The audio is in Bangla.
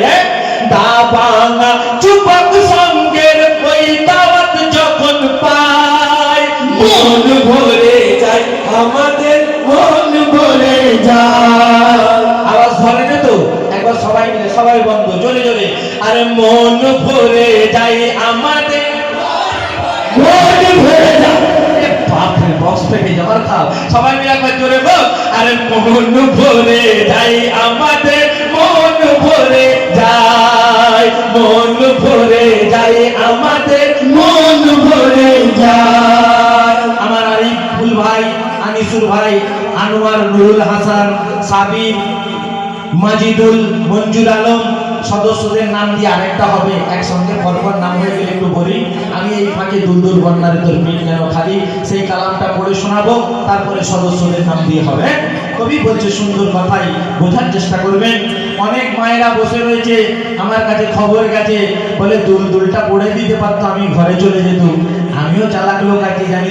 যায়। দাবানা যুবক সঙ্গের ওই দাওয়াত যখন পায় মন ভরে যায় আমাদের, মন ভরে যায়। আওয়াজ ধরে না তো? একবার সবাই মিলে, সবাই বন্ধ, জোরে জোরে। আরে মন ভরে যায় আমাদের, মন ভরে যায়। বাপরে বক্স পেটে যাবার খাও, সবাই মিলে একবার জোরে বল। আরে মন ভরে যায় আমাদের, মন ভরে যায়, মন ভরে যায় আমাদের, মন ভরে যায়। আমার আরিফুল ভাই, আনিসুর ভাই, আনোয়ার, নুরুল হাসান, সাবির, মাজিদুল, মঞ্জুর আলম সদস্যদের নাম দিয়ে আরেকটা হবে, একসঙ্গে পরপর নাম হয়ে গেলে একটু বলি। আমি এই ফাঁকে দুলদুল বন্যারে তোর মিট যেন খালি সেই কালামটা পড়ে শোনাবো, তারপরে সদস্যদের নাম দিয়ে হবে। কবি বলছে সুন্দর কথাই, বোঝার চেষ্টা করবেন। অনেক মায়েরা বসে রয়েছে আমার কাছে, খবর গেছে, বলে দুলদুলটা পড়ে দিতে পারতো আমি ঘরে চলে যেত। আমিও চালাক লোক আর কি জানি।